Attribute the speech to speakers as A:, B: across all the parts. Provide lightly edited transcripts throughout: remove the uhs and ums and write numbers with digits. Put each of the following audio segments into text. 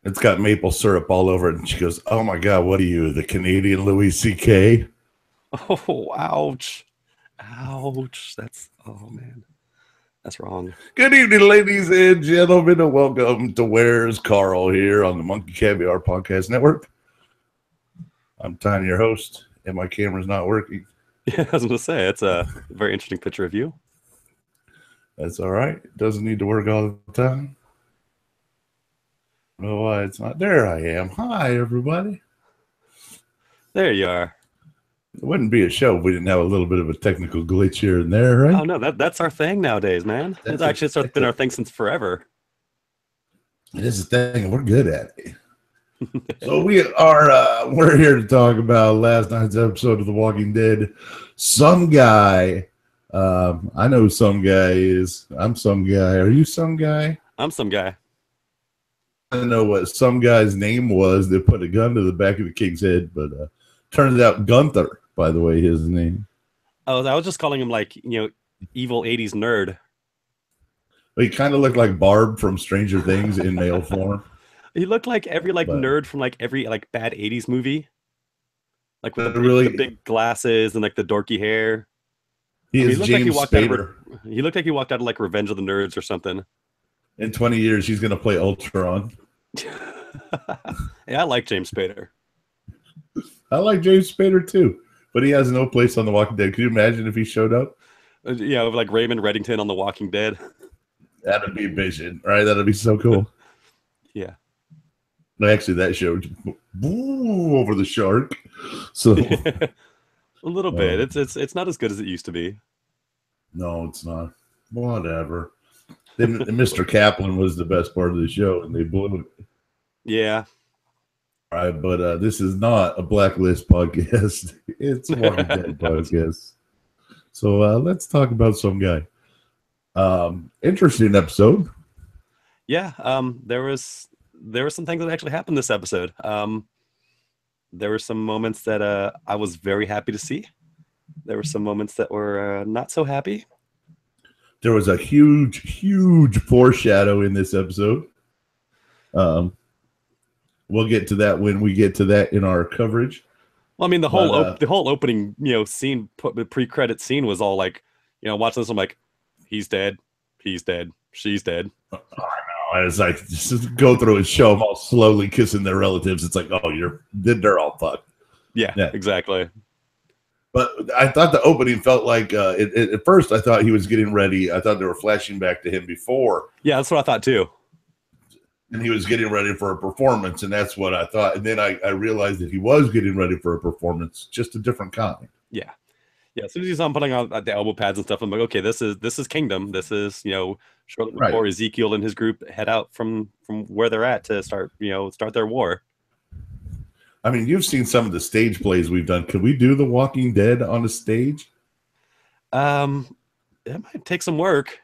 A: It's got maple syrup all over it. And she goes, "Oh my God, what are you, the Canadian Louis C.K.?"
B: Oh, ouch. Ouch. Oh man, that's wrong.
A: Good evening, ladies and gentlemen, and welcome to Where's Carl here on the Monkey Caviar Podcast Network. I'm Tiny, your host, and my camera's not working.
B: Yeah, I was going to say, it's a very interesting picture of you.
A: That's all right. It doesn't need to work all the time. I don't know why it's not. There I am. Hi, everybody.
B: There you are.
A: It wouldn't be a show if we didn't have a little bit of a technical glitch here and there, right?
B: Oh, no, that's our thing nowadays, man. It's been our thing since forever.
A: It is a thing, and we're good at it. So we're here to talk about last night's episode of The Walking Dead. Some guy, I know who some guy is. I'm some guy. Are you some guy?
B: I'm some guy.
A: I don't know what some guy's name was. They put a gun to the back of the king's head, but turns out Gunther, by the way, his name.
B: Oh, I was just calling him like, evil 80s nerd.
A: He kind of looked like Barb from Stranger Things in male form.
B: He looked like every nerd from every bad 80s movie. Like with the big glasses and the dorky hair.
A: He looked James Spader.
B: He looked like he walked out of Revenge of the Nerds or something.
A: In 20 years, he's going to play Ultron.
B: Yeah, I like James Spader.
A: I like James Spader too, but he has no place on The Walking Dead. Could you imagine if he showed up?
B: Yeah, with Raymond Reddington on The Walking Dead.
A: That'd be vision, right? That'd be so cool.
B: Yeah.
A: Actually, that show over the shark. So
B: a little bit. It's not as good as it used to be.
A: No, it's not. Whatever. Then Mr. Kaplan was the best part of the show, and they blew it.
B: Yeah.
A: All right, but this is not a Blacklist podcast. It's a Walking Dead podcast. So let's talk about some guy. Interesting episode.
B: Yeah. There were some things that actually happened this episode. There were some moments that I was very happy to see. There were some moments that were not so happy.
A: There was a huge foreshadow in this episode. We'll get to that when we get to that in our coverage.
B: Well, I mean, the whole opening, scene, pre-credit scene was all watching this. I'm like, he's dead, she's dead.
A: I know. It's like just go through and show them all slowly kissing their relatives. It's like, oh, they're all fucked.
B: Yeah, exactly.
A: But I thought the opening felt like at first I thought he was getting ready. I thought they were flashing back to him before.
B: Yeah, that's what I thought too.
A: And he was getting ready for a performance, and that's what I thought. And then I realized that he was getting ready for a performance, just a different kind.
B: Yeah. As soon as he's on putting on the elbow pads and stuff, I'm like, okay, this is Kingdom. This is shortly before Ezekiel and his group head out from where they're at to start their war.
A: I mean, you've seen some of the stage plays we've done. Could we do The Walking Dead on a stage?
B: It might take some work.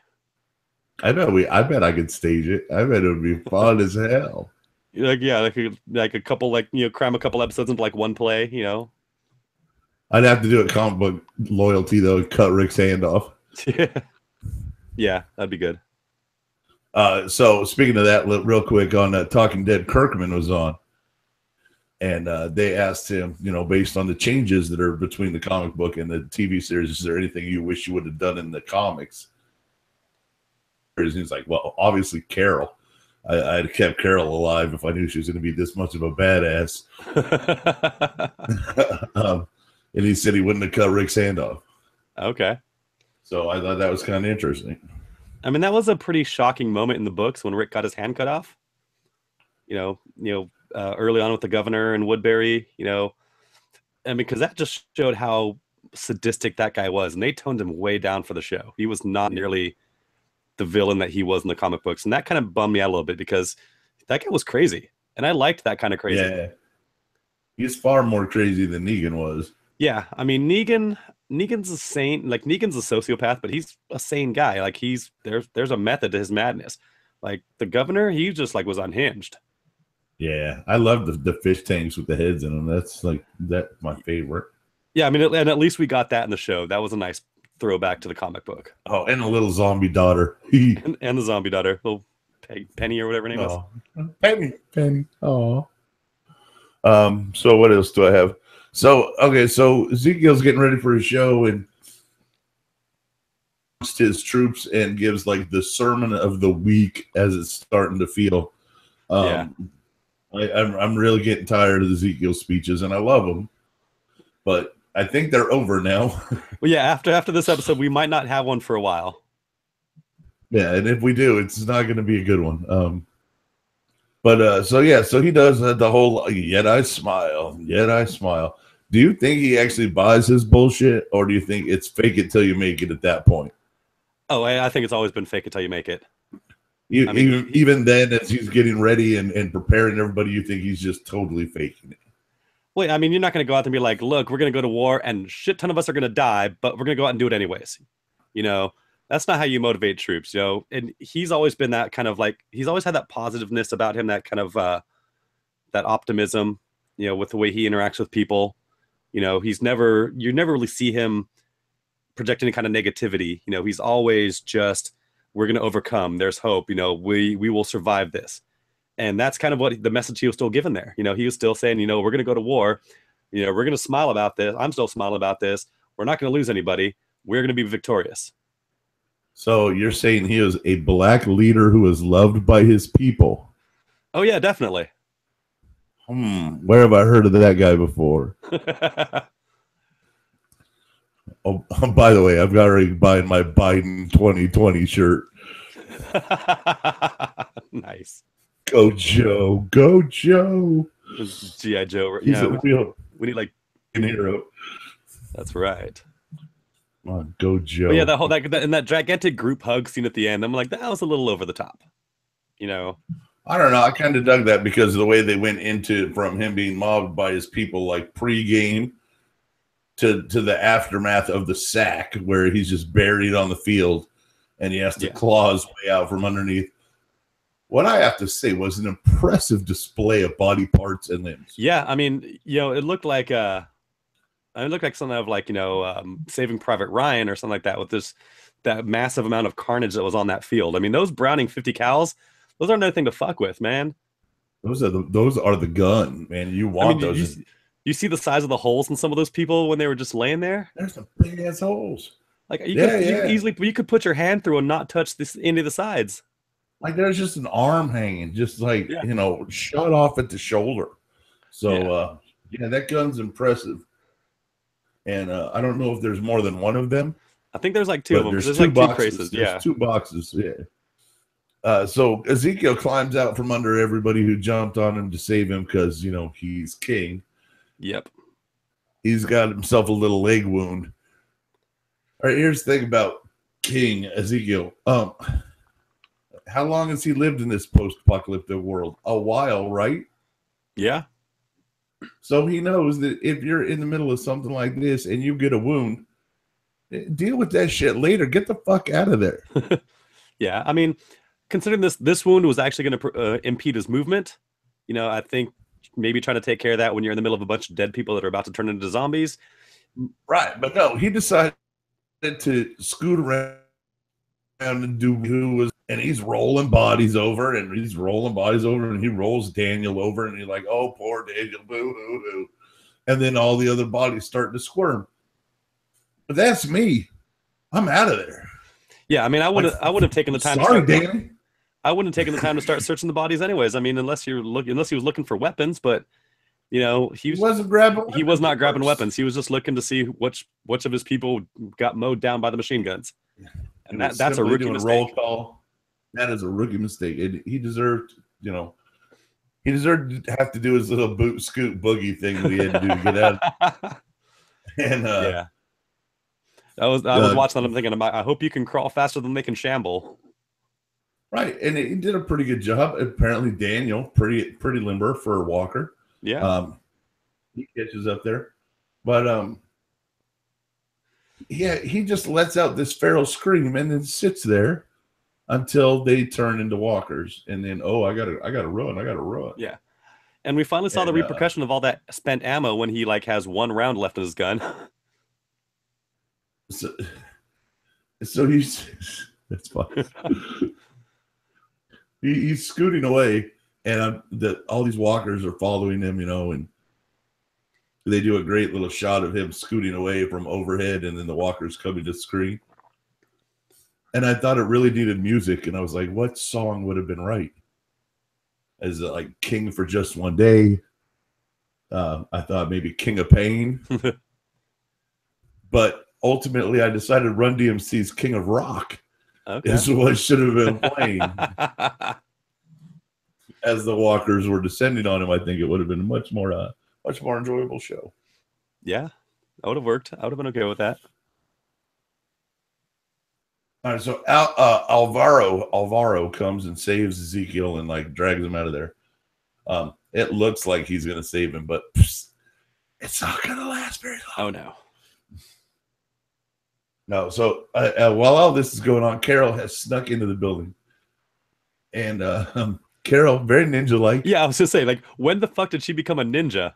A: I bet I could stage it. I bet it would be fun as hell.
B: Like a couple cram a couple episodes into one play.
A: I'd have to do it comic book loyalty though. Cut Rick's hand off.
B: Yeah, that'd be good.
A: So speaking of that, real quick on Talking Dead, Kirkman was on, and they asked him, based on the changes that are between the comic book and the TV series, is there anything you wish you would have done in the comics? And he's like, well, obviously Carol. I'd have kept Carol alive if I knew she was going to be this much of a badass. And he said he wouldn't have cut Rick's hand off. Okay. So I thought that was kind of interesting.
B: I mean, that was a pretty shocking moment in the books when Rick got his hand cut off. Early on with the governor and Woodbury, because that just showed how sadistic that guy was. And they toned him way down for the show. He was not nearly the villain that he was in the comic books. And that kind of bummed me out a little bit because that guy was crazy. And I liked that kind of crazy. Yeah.
A: He's far more crazy than Negan was.
B: Yeah. I mean, Negan's a saint. Negan's a sociopath, but he's a sane guy. There's a method to his madness. The governor, he just was unhinged.
A: Yeah. I love the fish tanks with the heads in them. That's my favorite.
B: Yeah. I mean, and at least we got that in the show. That was a nice throwback to the comic book.
A: Oh, and a little zombie daughter.
B: and the zombie daughter, little Penny or whatever her name is.
A: Penny. Oh. So what else do I have? So Ezekiel's getting ready for his show and his troops and gives like the sermon of the week as it's starting to feel. I'm really getting tired of Ezekiel's speeches, and I love them, but I think they're over now.
B: Well, yeah, after this episode, we might not have one for a while.
A: Yeah, and if we do, it's not going to be a good one. So he does the whole yet I smile. Do you think he actually buys his bullshit, or do you think it's fake it till you make it at that point?
B: Oh, I think it's always been fake it till you make it.
A: Even then, as he's getting ready and preparing everybody, you think he's just totally faking it.
B: Well, I mean, you're not going to go out there and be like, look, we're going to go to war and a shit ton of us are going to die, but we're going to go out and do it anyways. You know, that's not how you motivate troops, you know? And he's always been that kind of like, he's always had that positiveness about him, that kind of, that optimism, you know, with the way he interacts with people. You know, you never really see him project any kind of negativity. You know, he's always just, we're going to overcome. There's hope. You know, we will survive this. And that's kind of what the message he was still given there. You know, he was still saying, you know, we're going to go to war. You know, we're going to smile about this. I'm still smiling about this. We're not going to lose anybody. We're going to be victorious.
A: So you're saying he was a black leader who was loved by his people?
B: Oh, yeah, definitely.
A: Where have I heard of that guy before? Oh, by the way, I've got already buying my Biden 2020 shirt.
B: Nice.
A: Go Joe. Go Joe.
B: G.I. Joe.
A: He's a real
B: we need like
A: hero.
B: That's right.
A: Come on, go Joe.
B: But yeah, that gigantic group hug scene at the end, I'm like, that was a little over the top. You know?
A: I don't know. I kind of dug that because of the way they went into from him being mobbed by his people, like pre-game to the aftermath of the sack, where he's just buried on the field and he has to claw his way out from underneath. What I have to say was an impressive display of body parts and limbs.
B: Yeah, I mean, you know, it looked like something of like, you know, Saving Private Ryan or something like that, with that massive amount of carnage that was on that field. I mean, those Browning 50 cals, those are nothing to fuck with, man.
A: Those are the gun, man. You want those.
B: You see the size of the holes in some of those people when they were just laying there?
A: There's some big ass holes.
B: Like you could put your hand through and not touch any of the sides.
A: Like there's just an arm hanging, just like, you know, shut off at the shoulder. So, that gun's impressive. And I don't know if there's more than one of them.
B: I think there's like two of them.
A: There's
B: like
A: two
B: boxes.
A: There's 2 boxes. Yeah. So Ezekiel climbs out from under everybody who jumped on him to save him because, you know, he's king.
B: Yep.
A: He's got himself a little leg wound. All right, here's the thing about King Ezekiel. How long has he lived in this post-apocalyptic world? A while, right?
B: Yeah.
A: So he knows that if you're in the middle of something like this and you get a wound, deal with that shit later. Get the fuck out of there.
B: Yeah, I mean, considering this wound was actually going to impede his movement, you know, I think maybe trying to take care of that when you're in the middle of a bunch of dead people that are about to turn into zombies.
A: Right, but no, he decided to scoot around and and he's rolling bodies over and he rolls Daniel over and he's like, oh, poor Daniel, boo hoo hoo. And then all the other bodies start to squirm. But that's me. I'm out of there.
B: Yeah, I mean, I wouldn't have taken the time.
A: Sorry, Danny.
B: I wouldn't have taken the time to start searching the bodies anyways. I mean, unless he was looking for weapons, but you know, he wasn't grabbing weapons. He was not grabbing weapons. He was just looking to see which of his people got mowed down by the machine guns. And that's a rookie mistake. Roll call.
A: That is a rookie mistake. He deserved, you know, to have to do his little boot scoot boogie thing that he had to do to get out. And
B: I was watching that. I'm thinking, I hope you can crawl faster than they can shamble.
A: Right, and he did a pretty good job. Apparently, Daniel, pretty limber for a walker.
B: Yeah,
A: he catches up there, but he just lets out this feral scream and then sits there until they turn into walkers, and then I gotta run.
B: Yeah, and we finally saw the repercussion of all that spent ammo when he like has 1 round left in his gun.
A: So he's that's fine. He's scooting away, and all these walkers are following him, and they do a great little shot of him scooting away from overhead, and then the walkers coming to the screen. And I thought it really needed music, and I was like, what song would have been right? Is it like King for Just One Day? I thought maybe King of Pain. But ultimately, I decided Run DMC's King of Rock is what should have been playing. As the walkers were descending on him, I think it would have been a much more enjoyable show.
B: Yeah, that would have worked. I would have been okay with that.
A: All right, so Alvaro comes and saves Ezekiel and like drags him out of there. It looks like he's going to save him, but it's not going to last very long.
B: Oh, no.
A: No, so while all this is going on, Carol has snuck into the building. And Carol, very ninja-like.
B: Yeah, I was just saying, like, when the fuck did she become a ninja?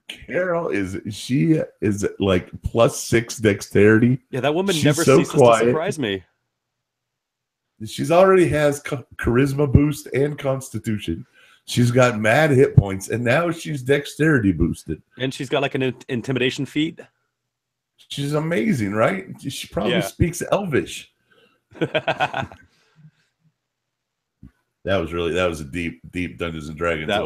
A: Carol is like +6 dexterity.
B: Yeah, that woman
A: She's
B: never
A: so
B: ceases
A: quiet.
B: to surprise me.
A: She's already has charisma boost and constitution. She's got mad hit points, and now she's dexterity boosted.
B: And she's got like an intimidation feat.
A: She's amazing, right? She probably speaks Elvish.
B: That
A: was a deep Dungeons and Dragons.
B: That's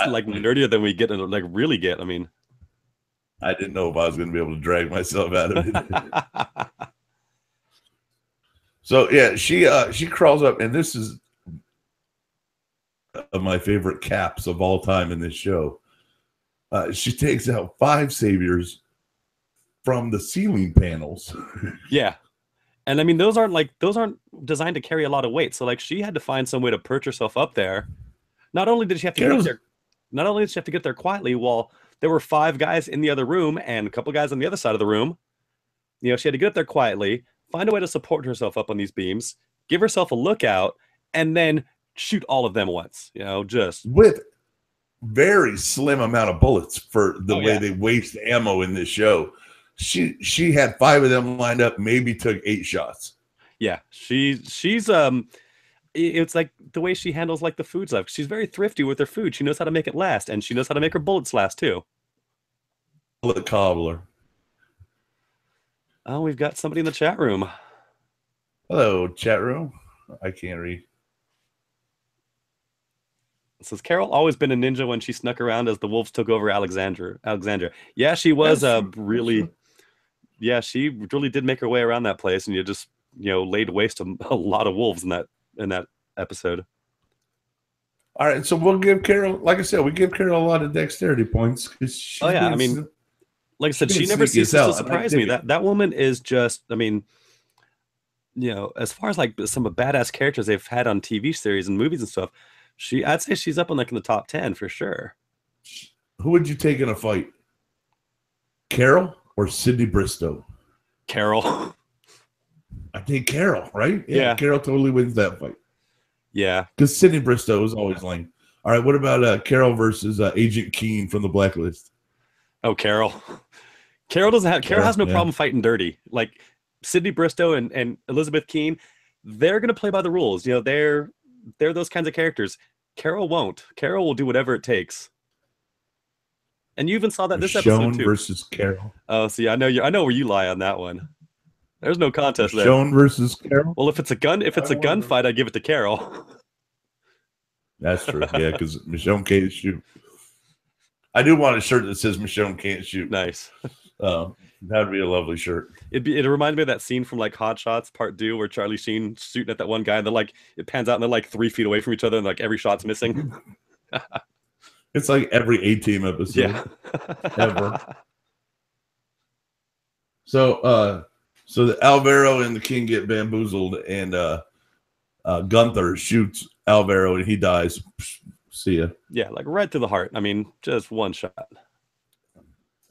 B: like nerdier than we get and like really get. I mean,
A: I didn't know if I was going to be able to drag myself out of it. So yeah, she crawls up, and this is of my favorite caps of all time in this show. She takes out 5 saviors from the ceiling panels.
B: Yeah. And I mean, those aren't designed to carry a lot of weight. So like she had to find some way to perch herself up there. Not only did she have to get there quietly while there were 5 guys in the other room and a couple guys on the other side of the room. She had to get up there quietly, find a way to support herself up on these beams, give herself a lookout, and then shoot all of them once. Just
A: with very slim amount of bullets for the way they waste ammo in this show. She had 5 of them lined up, maybe took 8 shots.
B: Yeah, she's it's like the way she handles like the food stuff. She's very thrifty with her food. She knows how to make it last, and she knows how to make her bullets last too.
A: Bullet cobbler.
B: Oh, we've got somebody in the chat room.
A: Hello, chat room. I can't read.
B: It says Carol always been a ninja when she snuck around as the wolves took over Alexandria. Yeah, she was she really did make her way around that place, and you just laid waste to a lot of wolves in that episode.
A: All right, so we'll give Carol, like I said, we give Carol a lot of dexterity points because
B: I mean, like I said, she never ceases to surprise me. That woman is just, I mean, as far as like some of badass characters they've had on TV series and movies and stuff, I'd say she's up in the top 10 for sure.
A: Who would you take in a fight? Carol or Sydney Bristow?
B: Carol.
A: I think Carol, right?
B: Yeah.
A: Carol totally wins that fight.
B: Yeah.
A: Because Sydney Bristow is always lame. All right, what about Carol versus Agent Keene from the Blacklist?
B: Oh, Carol. Carol has no problem fighting dirty. Like Sydney Bristow and Elizabeth Keene, they're gonna play by the rules. They're those kinds of characters. Carol won't. Carol will do whatever it takes. And you even saw that this episode too.
A: Versus Carol.
B: Oh, see, I know where you lie on that one. There's no contest there.
A: Michonne versus Carol.
B: Well, if it's a gunfight, I'd give it to Carol.
A: That's true. Yeah, because Michonne can't shoot. I do want a shirt that says Michonne can't shoot.
B: Nice.
A: That'd be a lovely shirt.
B: It reminds me of that scene from like Hot Shots Part 2 where Charlie Sheen's shooting at that one guy and then it pans out and they're like 3 feet away from each other and like every shot's missing.
A: It's like every A-Team episode ever. So the Alvaro and the King get bamboozled, and Gunther shoots Alvaro and he dies. See ya. Yeah,
B: like right through the heart. I mean, just one shot.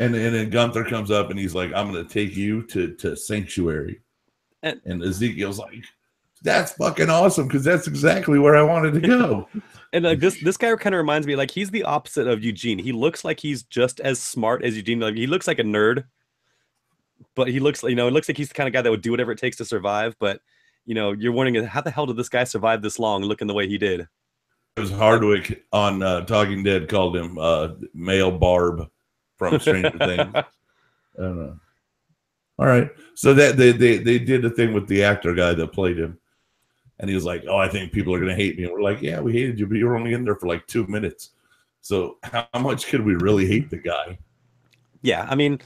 A: And then Gunther comes up and he's like, "I'm going to take you to Sanctuary." And Ezekiel's like, "That's fucking awesome because that's exactly where I wanted to go."
B: And this guy kind of reminds me, like he's the opposite of Eugene. He looks like he's just as smart as Eugene. Like he looks like a nerd, but he looks, it looks like he's the kind of guy that would do whatever it takes to survive. But you're wondering how the hell did this guy survive this long looking the way he did?
A: It was Hardwick on Talking Dead called him Male Barb from Stranger Things. I don't know. All right, so that they did a thing with the actor guy that played him, and he was like, "Oh, I think people are gonna hate me." And we're like, "Yeah, we hated you, but you were only in there for like 2 minutes. So how much could we really hate the guy?"
B: Yeah, I mean,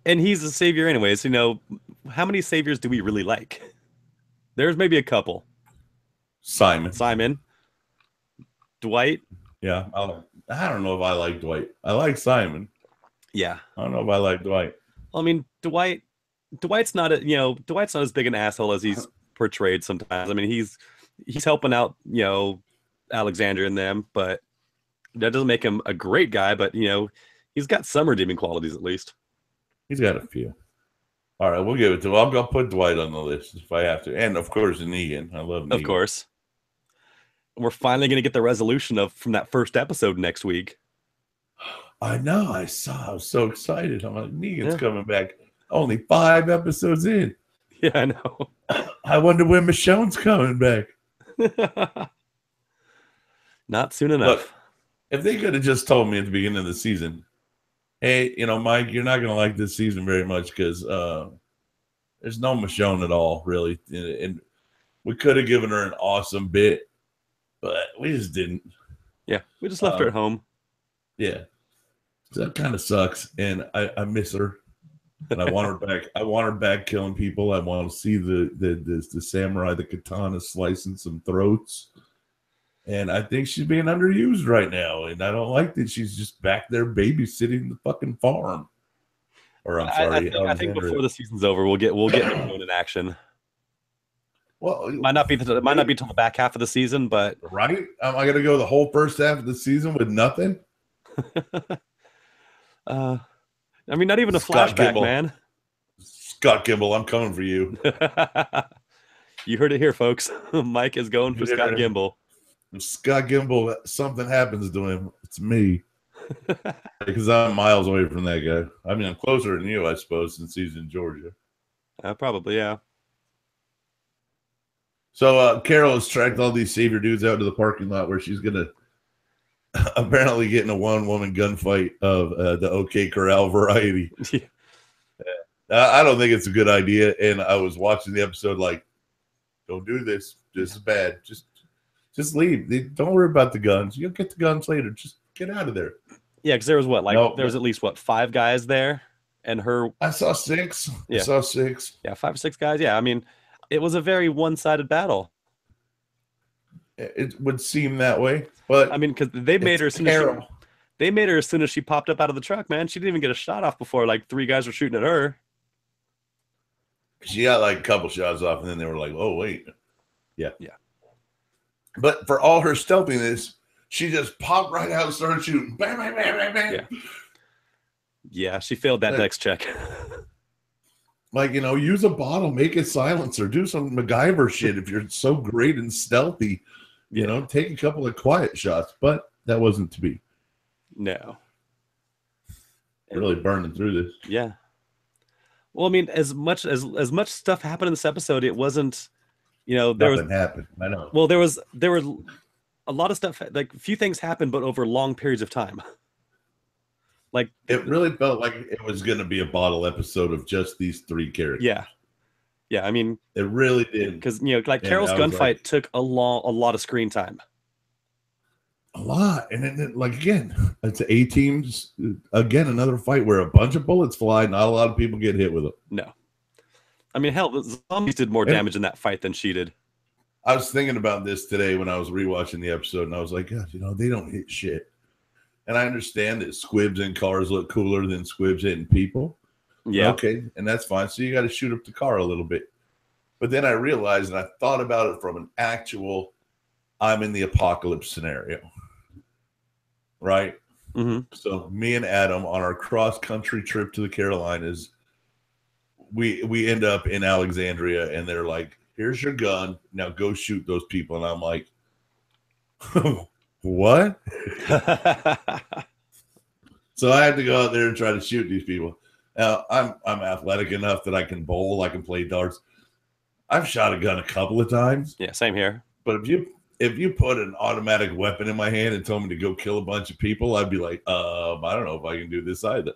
B: and he's a savior anyways. How many saviors do we really like? There's maybe a couple.
A: Simon,
B: Dwight.
A: Yeah, I don't know if I like Dwight. I like Simon.
B: Yeah,
A: I don't know if I like Dwight.
B: I mean, Dwight's not Dwight's not as big an asshole as he's portrayed sometimes. I mean, he's helping out, Alexandria and them, but that doesn't make him a great guy. But he's got some redeeming qualities at least.
A: He's got a few. All right, we'll give it to him. I'll go put Dwight on the list if I have to, and of course Negan. I love Negan.
B: Of course. We're finally going to get the resolution from that first episode next week.
A: I know. I was so excited. I'm like, Negan's coming back. Only 5 episodes in.
B: Yeah, I know.
A: I wonder when Michonne's coming back.
B: Not soon enough.
A: Look, if they could have just told me at the beginning of the season, hey, Mike, you're not going to like this season very much because there's no Michonne at all, really. And we could have given her an awesome bit, but we just didn't.
B: Yeah, we just left her at home.
A: Yeah. So that kind of sucks, and I miss her. And I want her back. I want her back killing people. I want to see the samurai, the katana slicing some throats. And I think she's being underused right now. And I don't like that she's just back there babysitting the fucking farm. Or I'm sorry.
B: I think before the season's over, we'll get Michonne in action.
A: Well,
B: it might not be till the back half of the season, but
A: right? Am I gonna go the whole first half of the season with nothing?
B: I mean, not even a flashback,
A: Gimble.
B: man.
A: Scott Gimble, I'm coming for you.
B: You heard it here, folks. Mike is going for Scott Gimble.
A: If Scott Gimble, something happens to him, it's me. Because I'm miles away from that guy. I mean, I'm closer than you, I suppose, since he's in Georgia.
B: Probably, yeah.
A: So Carol has tracked all these savior dudes out to the parking lot where she's going to apparently get in a one-woman gunfight of the OK Corral variety.
B: Yeah.
A: I don't think it's a good idea. And I was watching the episode like, don't do this. This is bad. Just leave. Don't worry about the guns. You'll get the guns later. Just get out of there.
B: Yeah, because there was there was at least 5 guys there, and her.
A: I saw 6.
B: Yeah.
A: I saw 6.
B: Yeah, 5 or 6 guys. Yeah, I mean, it was a very one-sided battle.
A: It would seem that way, but
B: I mean, because they made her as soon as she popped up out of the truck. Man, she didn't even get a shot off before 3 guys were shooting at her.
A: She got a couple shots off, and then they were like, "Oh wait, yeah." But for all her stealthiness, she just popped right out and started shooting. Bam, bam, bam, bam, bam.
B: Yeah, she failed that dex check.
A: Use a bottle, make it silencer, do some MacGyver shit if you're so great and stealthy. Take a couple of quiet shots, but that wasn't to be.
B: No.
A: Really burning through this.
B: Yeah. Well, I mean, as much stuff happened in this episode, it wasn't,
A: Nothing happened. I know.
B: Well, there were a lot of stuff, a few things happened, but over long periods of time.
A: It really felt like it was going to be a bottle episode of just these 3 characters.
B: Yeah. I mean,
A: it really did,
B: because Carol's gunfight took a lot of screen time.
A: A lot, and then again, it's A teams again. Another fight where a bunch of bullets fly. Not a lot of people get hit with them.
B: No, I mean, hell, the zombies did more damage in that fight than she did.
A: I was thinking about this today when I was rewatching the episode, and I was like, God, they don't hit shit. And I understand that squibs in cars look cooler than squibs hitting people.
B: Yeah.
A: Okay, and that's fine. So you got to shoot up the car a little bit. But then I realized, and I thought about it from an actual I'm in the apocalypse scenario. Right?
B: Mm-hmm.
A: So me and Adam on our cross-country trip to the Carolinas, we end up in Alexandria, and they're like, here's your gun. Now go shoot those people. And I'm like, what? So I had to go out there and try to shoot these people. Now, I'm athletic enough that I can bowl. I can play darts. I've shot a gun a couple of times.
B: Yeah, same here.
A: But if you put an automatic weapon in my hand and told me to go kill a bunch of people, I'd be like, I don't know if I can do this either.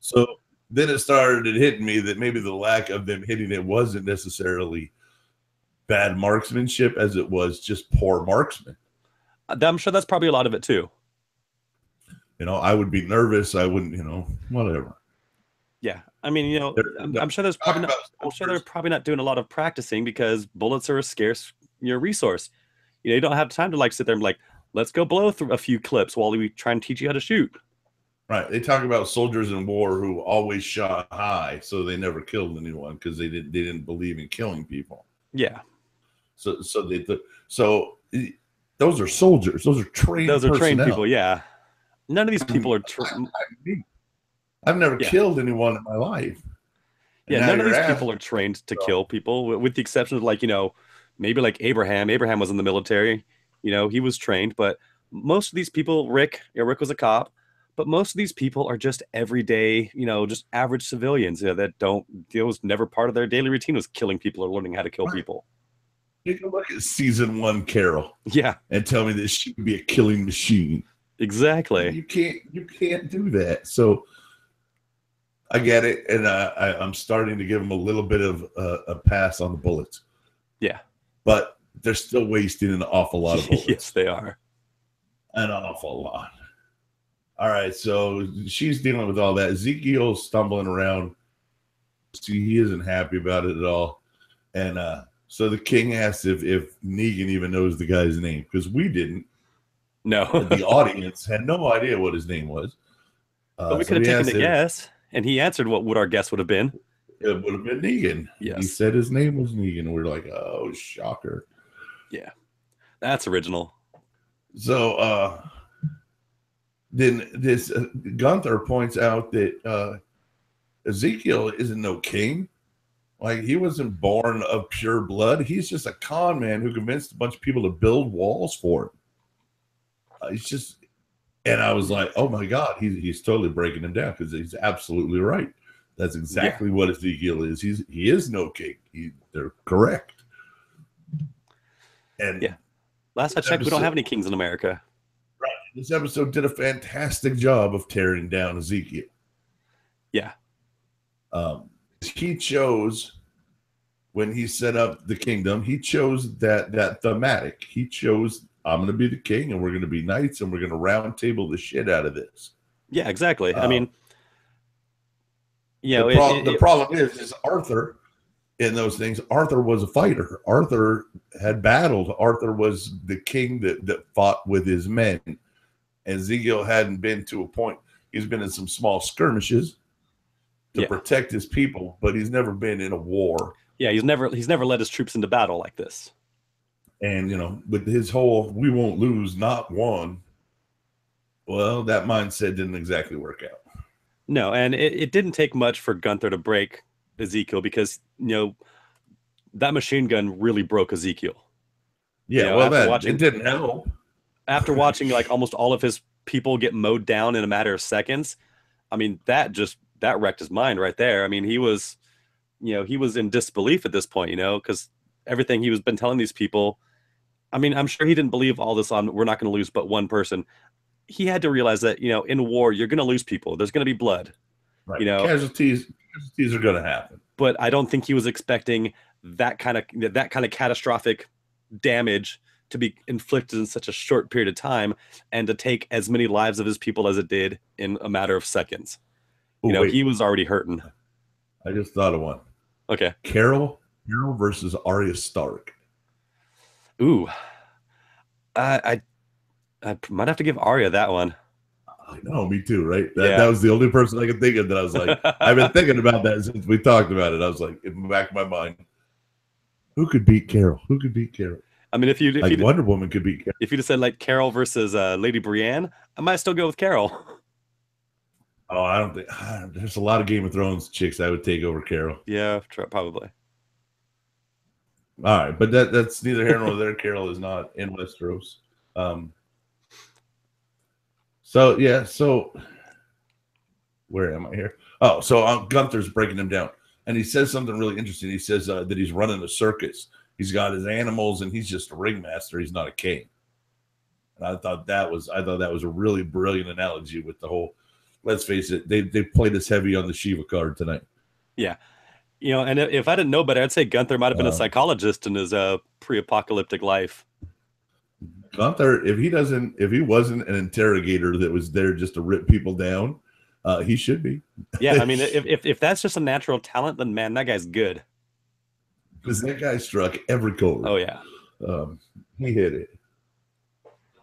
A: So then it started hitting me that maybe the lack of them hitting it wasn't necessarily bad marksmanship as it was just poor marksman.
B: I'm sure that's probably a lot of it too.
A: I would be nervous. I wouldn't, whatever.
B: Yeah, I mean, I'm sure there's probably not. I'm sure they're probably not doing a lot of practicing because bullets are a scarce, resource. You don't have time to like sit there and be like, let's go blow through a few clips while we try and teach you how to shoot.
A: Right. They talk about soldiers in war who always shot high, so they never killed anyone because they didn't believe in killing people.
B: Yeah.
A: So those are soldiers. Those are trained.
B: Those are trained
A: personnel.
B: people. Yeah. None of these people are.
A: I've never killed anyone in my life.
B: Yeah, none of these people are trained to kill people, with the exception of maybe like Abraham. Abraham was in the military. He was trained, but most of these people, Rick was a cop. But most of these people are just everyday, just average civilians that don't, it was never part of their daily routine was killing people or learning how to kill people.
A: You can look at season 1 Carol.
B: Yeah.
A: And tell me that she would be a killing machine.
B: Exactly.
A: You can't do that. So I get it. And I'm starting to give them a little bit of a pass on the bullets.
B: Yeah.
A: But they're still wasting an awful lot of bullets.
B: Yes, they are.
A: An awful lot. All right, so she's dealing with all that. Ezekiel's stumbling around. See, he isn't happy about it at all. And so the king asks if Negan even knows the guy's name, because we didn't.
B: No.
A: The audience had no idea what his name was.
B: But we could have taken a guess, and he answered what would our guess would have been.
A: It would have been Negan.
B: Yes.
A: He said his name was Negan. We're like, oh, shocker.
B: Yeah, that's original.
A: So, then this Gunther points out that Ezekiel isn't no king. Like, he wasn't born of pure blood. He's just a con man who convinced a bunch of people to build walls for him. He's just, and I was like, oh my God, he's totally breaking him down because he's absolutely right. That's exactly what Ezekiel is. He is no king. They're correct. And
B: yeah, last I checked, we don't have any kings in America.
A: Right. This episode did a fantastic job of tearing down Ezekiel.
B: Yeah.
A: He chose, when he set up the kingdom, he chose that thematic. He chose, I'm going to be the king, and we're going to be knights, and we're going to round table the shit out of this.
B: Yeah, exactly. I mean,
A: the problem is Arthur in those things. Arthur was a fighter. Arthur had battled. Arthur was the king that fought with his men. And Ezekiel hadn't been to a point. He's been in some small skirmishes to protect his people, but he's never been in a war.
B: Yeah, he's never led his troops into battle like this.
A: And with his whole "we won't lose, not one," well, that mindset didn't exactly work out.
B: No, and it didn't take much for Gunther to break Ezekiel because that machine gun really broke Ezekiel.
A: Yeah, it didn't help.
B: After watching like almost all of his people get mowed down in a matter of seconds, I mean that wrecked his mind right there. I mean he was in disbelief at this point, because everything he was been telling these people. I mean, I'm sure he didn't believe all this on we're not going to lose but one person. He had to realize that, in war, you're going to lose people. There's going to be blood.
A: Right. Casualties are going to happen.
B: But I don't think he was expecting that kind of catastrophic damage to be inflicted in such a short period of time and to take as many lives of his people as it did in a matter of seconds. He was already hurting.
A: I just thought of one.
B: Okay.
A: Carol versus Arya Stark.
B: Ooh. I might have to give Arya that one.
A: I know, me too, right? That was the only person I could think of that I was like, I've been thinking about that since we talked about it. I was like, in the back of my mind, who could beat Carol? Who could beat Carol?
B: I mean, if
A: Wonder Woman could beat Carol.
B: If you'd have said like Carol versus Lady Brienne, I might still go with Carol.
A: Oh, I don't think there's a lot of Game of Thrones chicks I would take over Carol.
B: Yeah, probably.
A: All right, but that's neither here nor there. Carol is not in Westeros. So where am I here? Oh, so Gunther's breaking him down. And he says something really interesting. He says that he's running a circus. He's got his animals, and he's just a ringmaster. He's not a king. And I thought that was a really brilliant analogy with the whole. Let's face it, they played us heavy on the Shiva card tonight.
B: Yeah, and if I didn't know better, I'd say Gunther might have been a psychologist in his pre-apocalyptic life.
A: Gunther, if he wasn't an interrogator that was there just to rip people down, he should be.
B: Yeah, I mean, if that's just a natural talent, then man, that guy's good.
A: Because that guy struck every chord.
B: Oh yeah,
A: he hit it.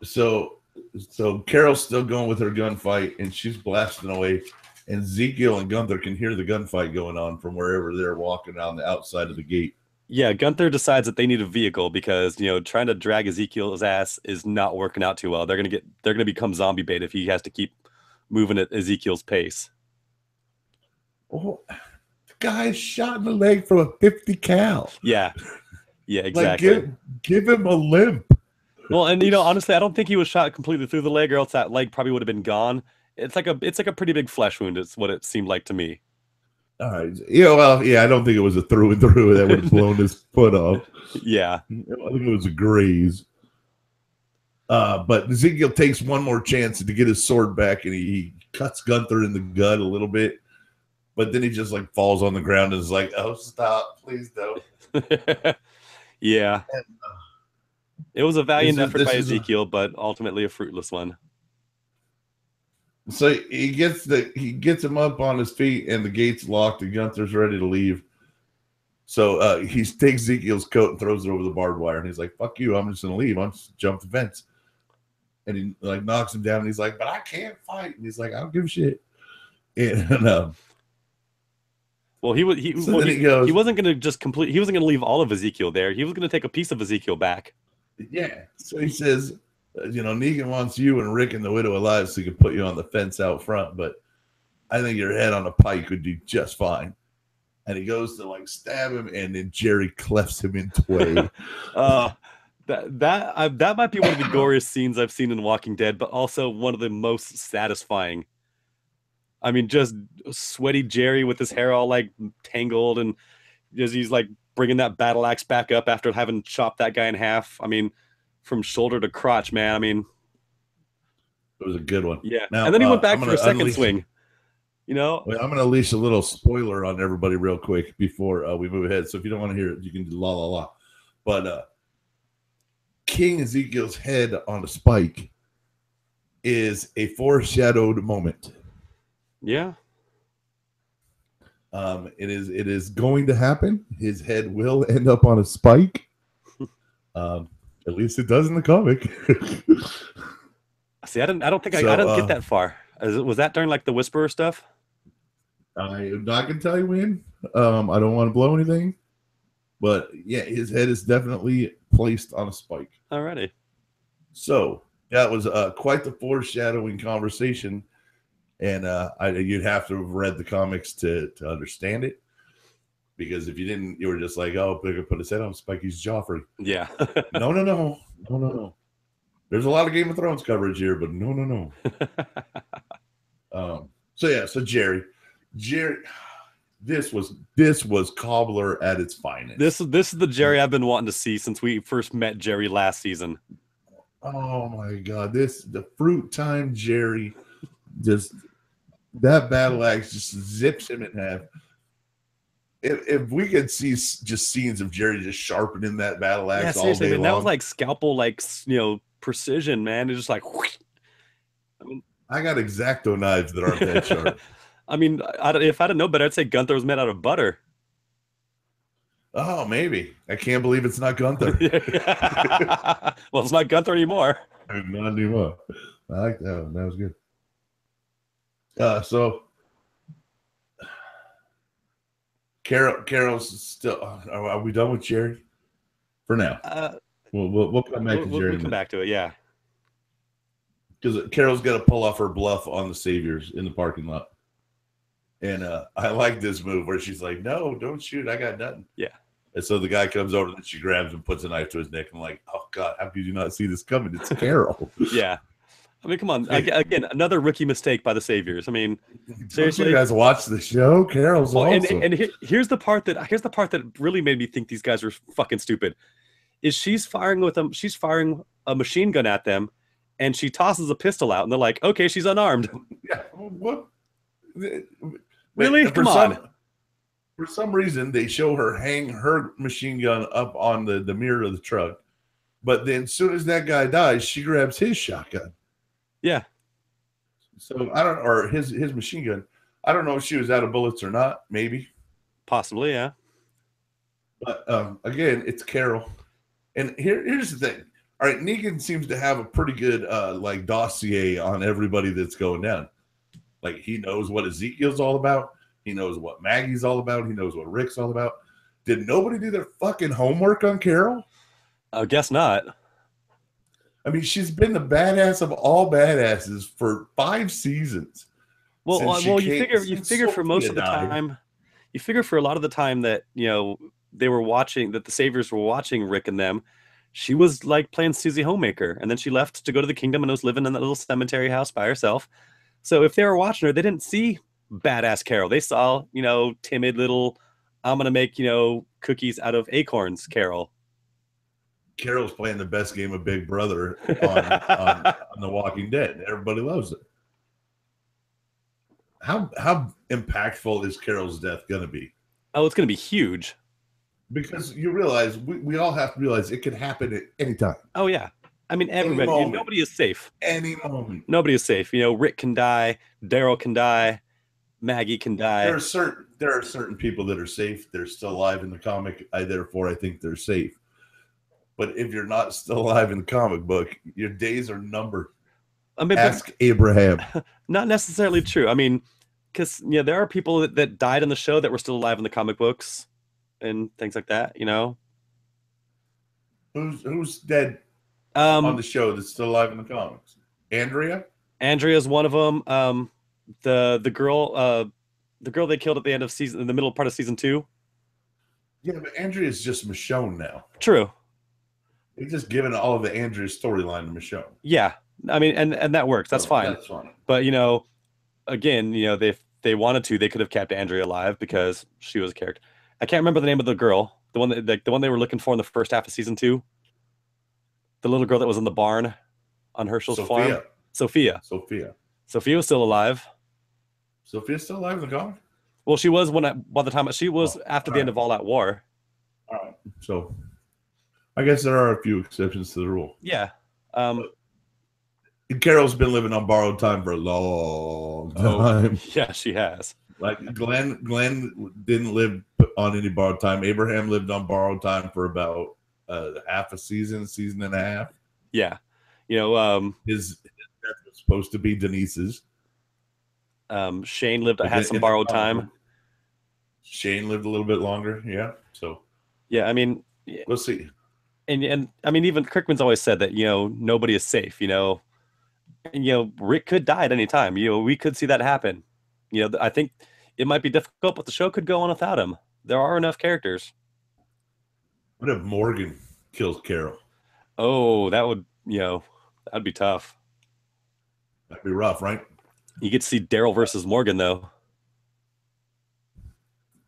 A: So Carol's still going with her gunfight, and she's blasting away. And Ezekiel and Gunther can hear the gunfight going on from wherever they're walking on the outside of the gate.
B: Yeah, Gunther decides that they need a vehicle because trying to drag Ezekiel's ass is not working out too well. They're gonna become zombie bait if he has to keep moving at Ezekiel's pace.
A: Oh, the guy's shot in the leg from a 50 cal.
B: Yeah, exactly.
A: Like give him a limp.
B: Well, and honestly, I don't think he was shot completely through the leg, or else that leg probably would have been gone. It's like a pretty big flesh wound. It's what it seemed like to me.
A: All right. I don't think it was a through and through that would have blown his foot off.
B: Yeah.
A: I think it was a graze. But Ezekiel takes one more chance to get his sword back, and he cuts Gunther in the gut a little bit. But then he just like falls on the ground and is like, "Oh, stop. Please don't."
B: Yeah. And, it was a valiant effort by Ezekiel, but ultimately a fruitless one.
A: So he gets him up on his feet, and the gate's locked, and Gunther's ready to leave. So he takes Ezekiel's coat and throws it over the barbed wire, and he's like, "Fuck you! I'm just gonna leave. I'm just jump the fence." And he like knocks him down, and he's like, "But I can't fight." And he's like, "I don't give a shit." And
B: well, he wasn't gonna just complete. He wasn't gonna leave all of Ezekiel there. He was gonna take a piece of Ezekiel back.
A: Yeah. So he says, Negan wants you and Rick and the widow alive so he can put you on the fence out front, but I think your head on a pike would do just fine. And he goes to like stab him, and then Jerry clefts him in twain.
B: That might be one of the goriest scenes I've seen in Walking Dead, but also one of the most satisfying. I mean, just sweaty Jerry with his hair all like tangled, and as he's like bringing that battle axe back up after having chopped that guy in half. I mean, from shoulder to crotch, man. I mean,
A: it was a good one.
B: Yeah. Now, and then he went back for a second swing.
A: Well, I'm going to unleash a little spoiler on everybody real quick before we move ahead. So if you don't want to hear it, you can do la la la. But King Ezekiel's head on a spike is a foreshadowed moment.
B: Yeah.
A: It is going to happen. His head will end up on a spike. At least it does in the comic.
B: See, I didn't get that far. Was that during like the Whisperer stuff?
A: I'm not gonna tell you when. I don't want to blow anything, but yeah, his head is definitely placed on a spike.
B: Alrighty.
A: So that was quite the foreshadowing conversation, and you'd have to have read the comics to understand it. Because if you didn't, you were just like, "Oh, they're gonna put his head on Spikey's Joffrey."
B: Yeah.
A: No. There's a lot of Game of Thrones coverage here, but no. So Jerry, this was Cobbler at its finest.
B: This is the Jerry I've been wanting to see since we first met Jerry last season.
A: Oh my God, the fruit time Jerry, just that battle axe just zips him in half. If we could see just scenes of Jerry just sharpening that battle axe all day long.
B: That was like scalpel, precision, man. It's just like.
A: I got X-Acto knives that aren't that sharp.
B: I mean, if I didn't know better, I'd say Gunther was made out of butter.
A: Oh, maybe. I can't believe it's not Gunther.
B: Well, it's not Gunther anymore.
A: Not anymore. I like that one. That was good. So Carol's still. Are we done with Jerry? For now, we'll come back to Jerry.
B: We'll come back to it, yeah.
A: Because Carol's got to pull off her bluff on the Saviors in the parking lot, and I like this move where she's like, "No, don't shoot! I got nothing."
B: Yeah.
A: And so the guy comes over and she grabs and puts a knife to his neck. And I'm like, "Oh God, how could you not see this coming? It's Carol."
B: Yeah. I mean, come on. Again, another rookie mistake by the Saviors. I mean, seriously.
A: Don't you guys watch the show? Carol's awesome.
B: And here's the part that really made me think these guys were fucking stupid. Is she's firing a machine gun at them, and she tosses a pistol out, and they're like, "Okay, she's unarmed."
A: Yeah. What?
B: Really? Come on.
A: For some reason, they show her hang her machine gun up on the mirror of the truck, but then as soon as that guy dies, she grabs his shotgun.
B: Yeah.
A: So or his machine gun. I don't know if she was out of bullets or not. Maybe.
B: Possibly, yeah.
A: But again, it's Carol. And here's the thing. All right, Negan seems to have a pretty good like dossier on everybody that's going down. Like he knows what Ezekiel's all about. He knows what Maggie's all about. He knows what Rick's all about. Did nobody do their fucking homework on Carol?
B: I guess not.
A: I mean, she's been the badass of all badasses for 5 seasons.
B: Well, you figure for most of the time, you figure for a lot of the time that they were watching, that the Saviors were watching Rick and them. She was like playing Susie Homemaker, and then she left to go to the kingdom and was living in that little cemetery house by herself. So if they were watching her, they didn't see badass Carol. They saw, timid little, I'm gonna make, cookies out of acorns Carol.
A: Carol's playing the best game of Big Brother on The Walking Dead. Everybody loves it. How impactful is Carol's death going to be?
B: Oh, it's going to be huge.
A: Because you realize, we all have to realize it could happen at any time.
B: Oh, yeah. I mean, everybody, nobody is safe.
A: Any moment.
B: Nobody is safe. Rick can die. Daryl can die. Maggie can die.
A: There are certain people that are safe. They're still alive in the comic. Therefore, I think they're safe. But if you're not still alive in the comic book, your days are numbered. I mean, ask Abraham.
B: Not necessarily true. I mean, because there are people that died in the show that were still alive in the comic books and things like that.
A: Who's dead on the show that's still alive in the comics? Andrea's
B: one of them. The girl they killed at the end of in the middle part of season 2.
A: Yeah, but Andrea's just Michonne now.
B: True.
A: They're just giving all of the Andrea storyline to Michonne.
B: Yeah. I mean, and that works. That's fine.
A: That's fine.
B: But, again, if they wanted to, they could have kept Andrea alive because she was a character. I can't remember the name of the girl. The one they were looking for in the first half of season 2. The little girl that was in the barn on Herschel's farm. Sophia. Sophia was still alive.
A: Sophia's still alive in the comic?
B: Well, she was by the time she was after the end of All Out War.
A: All right. So I guess there are a few exceptions to the rule.
B: Yeah.
A: Carol's been living on borrowed time for a long time.
B: Yeah, she has.
A: Like Glenn didn't live on any borrowed time. Abraham lived on borrowed time for about half a season and a half.
B: Yeah.
A: His death was supposed to be Denise's.
B: Shane had some borrowed time.
A: Shane lived a little bit longer. Yeah. So.
B: Yeah, I mean,
A: we'll see.
B: And I mean, even Kirkman's always said that nobody is safe. Rick could die at any time. We could see that happen. I think it might be difficult, but the show could go on without him. There are enough characters.
A: What if Morgan kills Carol?
B: Oh, that'd be tough.
A: That'd be rough, right?
B: You get to see Daryl versus Morgan, though.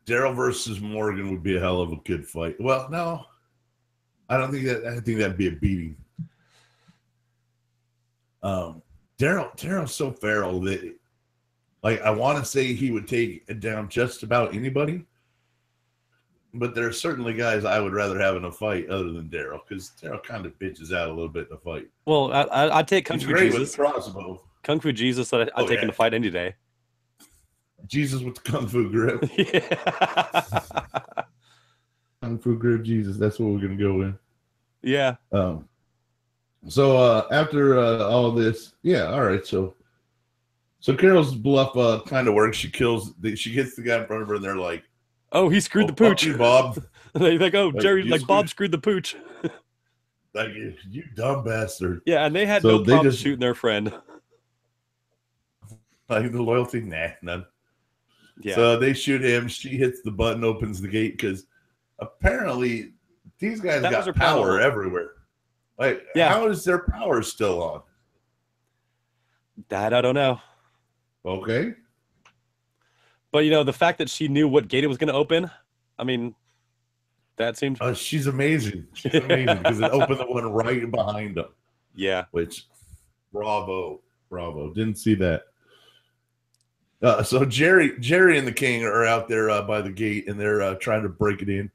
A: Daryl versus Morgan would be a hell of a good fight. Well, no. I don't think that. I think that'd be a beating. Daryl's so feral that, like, I want to say he would take down just about anybody, but there are certainly guys I would rather have in a fight other than Daryl, because Daryl kind of bitches out a little bit in a fight.
B: Well, I'd take Kung Fu Jesus.
A: With crossbow.
B: Kung Fu Jesus, I'd take in a fight any day.
A: Jesus with the Kung Fu grip.
B: Yeah.
A: Kung Fu grip Jesus. That's what we're gonna go with.
B: Yeah.
A: So after all this, yeah, all right. So Carol's bluff kind of works. She hits the guy in front of her, and they're like,
B: "Oh, he screwed the pooch,
A: you, Bob."
B: They go, Jerry, like Bob screwed the pooch.
A: Like, you dumb bastard.
B: Yeah, and they had no problem shooting their friend.
A: Like the loyalty, none.
B: Yeah.
A: So they shoot him. She hits the button, opens the gate, because apparently these guys got power everywhere. Like, how is their power still on?
B: That I don't know.
A: Okay.
B: But the fact that she knew what gate it was going to open, I mean, that seemed.
A: She's amazing. She's amazing because it opened the one right behind them.
B: Yeah.
A: Which, bravo. Didn't see that. So Jerry and the King are out there by the gate, and they're trying to break it in.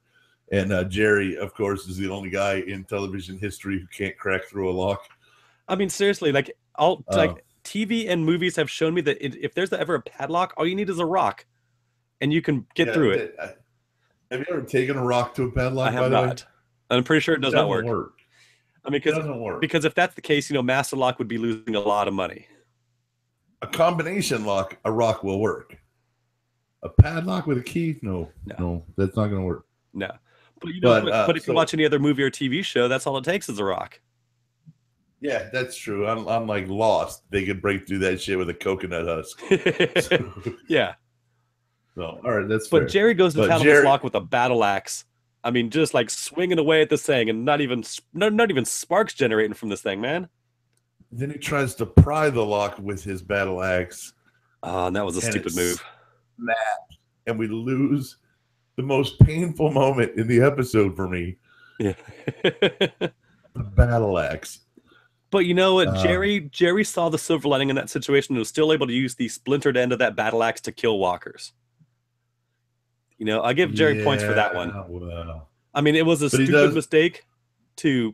A: And Jerry, of course, is the only guy in television history who can't crack through a lock.
B: I mean, seriously, like TV and movies have shown me that if there's ever a padlock, all you need is a rock, and you can get through it.
A: Have you ever taken a rock to a padlock?
B: I have not. I'm pretty sure it does not work. I mean, because if that's the case, Master Lock would be losing a lot of money.
A: A combination lock, a rock will work. A padlock with a key, no, that's not going to work.
B: No, but if you watch any other movie or TV show, that's all it takes is a rock.
A: Yeah, that's true. I'm like Lost. They could break through that shit with a coconut husk.
B: Yeah.
A: So, all right, that's
B: fair.
A: But
B: Jerry goes to town on this lock with a battle axe. I mean, just like swinging away at this thing, and not even sparks generating from this thing, man.
A: Then he tries to pry the lock with his battle axe.
B: Oh, and that was a stupid move.
A: Snapped, and we lose the most painful moment in the episode for me.
B: Yeah.
A: The battle axe.
B: But you know what? Jerry saw the silver lining in that situation and was still able to use the splintered end of that battle axe to kill walkers. I give Jerry points for that one.
A: Well,
B: I mean, it was a stupid mistake to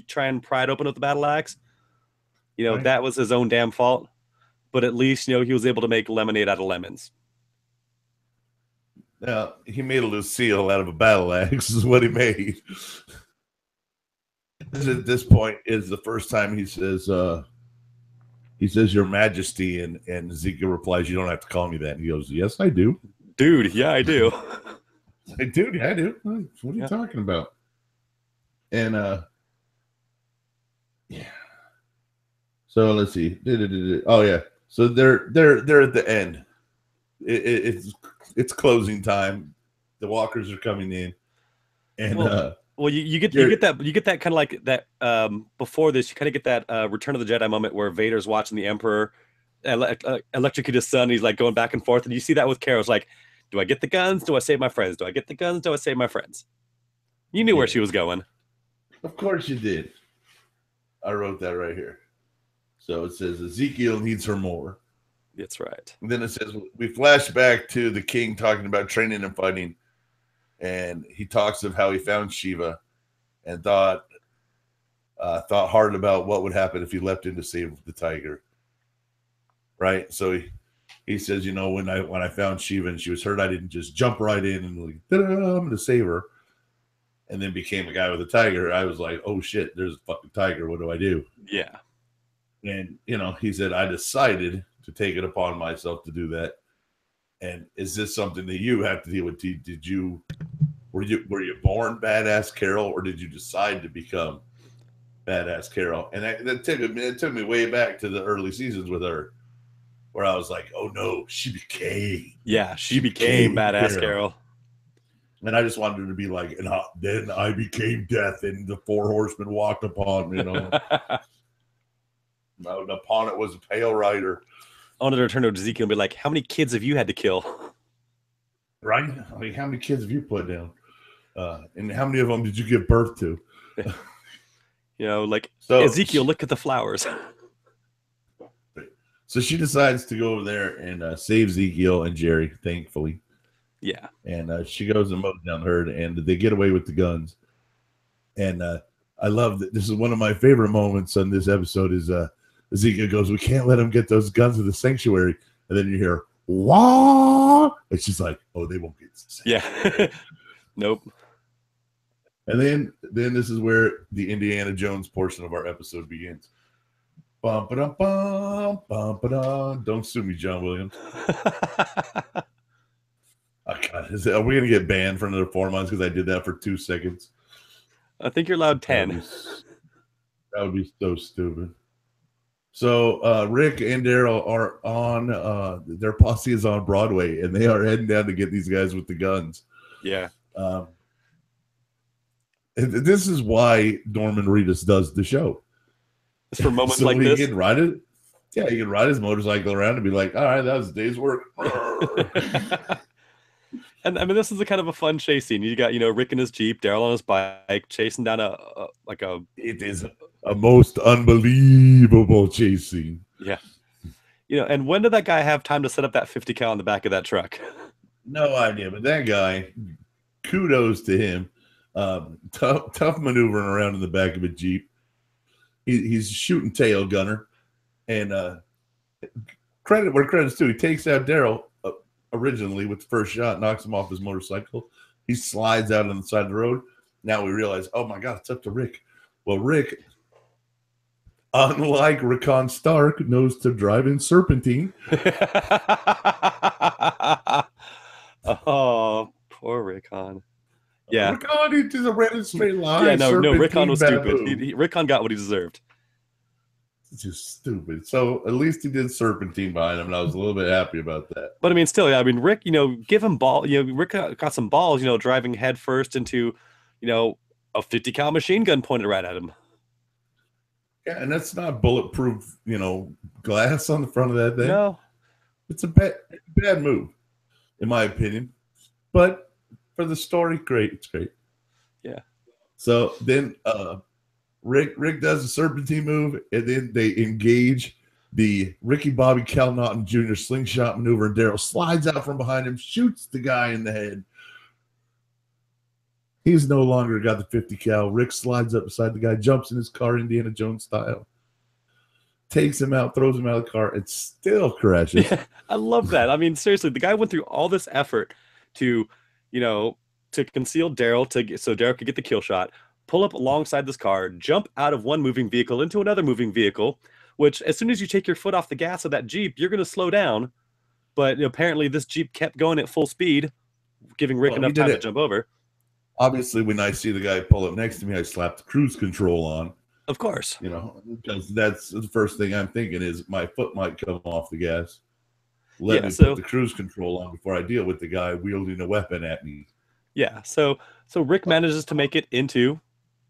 B: try and pry it open with the battle axe. Right. That was his own damn fault. But at least, he was able to make lemonade out of lemons.
A: Now, he made a Lucille out of a battle axe is what he made. At this point is the first time he says, Your Majesty, and Ezekiel replies, you don't have to call me that. And he goes, yes, I do.
B: Dude, yeah, I do.
A: Dude, yeah, I do. What are you talking about? And yeah. So let's see. Oh yeah. So they're at the end. It's closing time. The walkers are coming in, and
B: well, you get that kind of like that. Before this, you kind of get that Return of the Jedi moment where Vader's watching the Emperor electrocute his son. He's like going back and forth, and you see that with Carol's like, do I get the guns? Do I save my friends? Do I get the guns? Do I save my friends? You knew where she was going.
A: Of course you did. I wrote that right here. So it says Ezekiel needs her more.
B: That's right.
A: And then it says we flash back to the King talking about training and fighting, and he talks of how he found Shiva and thought hard about what would happen if he leapt in to save the tiger. Right? So he says, when I found Shiva and she was hurt, I didn't just jump right in and like, I'm going to save her, and then became a guy with a tiger. I was like, oh shit, there's a fucking tiger. What do I do?
B: Yeah.
A: And he said, I decided to take it upon myself to do that. And is this something that you have to deal with? Were you born badass Carol, or did you decide to become badass Carol? And it took me way back to the early seasons with her, where I was like, oh no, she became
B: badass Carol.
A: And I just wanted her to be like, and then I became death, and the four horsemen walked upon me, Upon it was a pale rider.
B: I wanted to turn to Ezekiel and be like, how many kids have you had to kill?
A: Right? Like, how many kids have you put down? And how many of them did you give birth to?
B: Ezekiel, look at the flowers.
A: So she decides to go over there and save Ezekiel and Jerry, thankfully.
B: Yeah.
A: And she goes and mows down the herd, and they get away with the guns. And I love that. This is one of my favorite moments on this episode is Ezekiel goes, we can't let him get those guns in the sanctuary. And then you hear, wah! And she's like, oh, they won't get the sanctuary.
B: Yeah. Nope.
A: And then this is where the Indiana Jones portion of our episode begins. Bum, ba-dum, bum, bum, ba-dum. Don't sue me, John Williams. Oh, God. Are we going to get banned for another 4 months because I did that for 2 seconds?
B: I think you're allowed 10.
A: That would be so stupid. So Rick and Daryl are on, their posse is on Broadway, and they are heading down to get these guys with the guns.
B: Yeah.
A: And this is why Norman Reedus does the show.
B: It's for moments like this.
A: He can write it. Yeah, he could ride his motorcycle around and be like, all right, that was a day's work.
B: And I mean, this is a kind of a fun chase scene. You got, Rick in his Jeep, Daryl on his bike, chasing down
A: It is a most unbelievable chase scene.
B: yeah. And when did that guy have time to set up that 50 cal on the back of that truck?
A: No idea, but that guy, kudos to him. Tough maneuvering around in the back of a Jeep. He's shooting tail gunner, and credit where credit's due. He takes out Daryl originally with the first shot, knocks him off his motorcycle. He slides out on the side of the road. Now we realize, oh my God, it's up to Rick. Well, Rick, unlike Rickon Stark, knows to drive in serpentine.
B: Oh, poor Rickon. Yeah,
A: Rickon, he just ran in a straight line.
B: Yeah, no, Rickon was stupid. Rickon got what he deserved.
A: It's just stupid. So at least he did serpentine behind him, and I was a little bit happy about that.
B: But I mean, still, yeah, I mean, Rick, give him ball. Rick got some balls, driving head first into, a 50 cal machine gun pointed right at him.
A: Yeah, and that's not bulletproof, glass on the front of that thing.
B: No,
A: it's a bad move, in my opinion. But for the story, great. It's great.
B: Yeah.
A: So then Rick does a serpentine move, and then they engage the Ricky Bobby Cal Naughton Jr. slingshot maneuver, and Daryl slides out from behind him, shoots the guy in the head. He's no longer got the 50 cal. Rick slides up beside the guy, jumps in his car, Indiana Jones style, takes him out, throws him out of the car, and still crashes.
B: Yeah, I love that. I mean, seriously, the guy went through all this effort to conceal Daryl so Daryl could get the kill shot, pull up alongside this car, jump out of one moving vehicle into another moving vehicle, which as soon as you take your foot off the gas of that Jeep, you're going to slow down. But apparently this Jeep kept going at full speed, giving Rick enough time to jump over.
A: Obviously, when I see the guy pull up next to me, I slap the cruise control on.
B: Of course.
A: Because that's the first thing I'm thinking is my foot might come off the gas. Let me put the cruise control on before I deal with the guy wielding a weapon at me.
B: Yeah, so Rick manages to make it into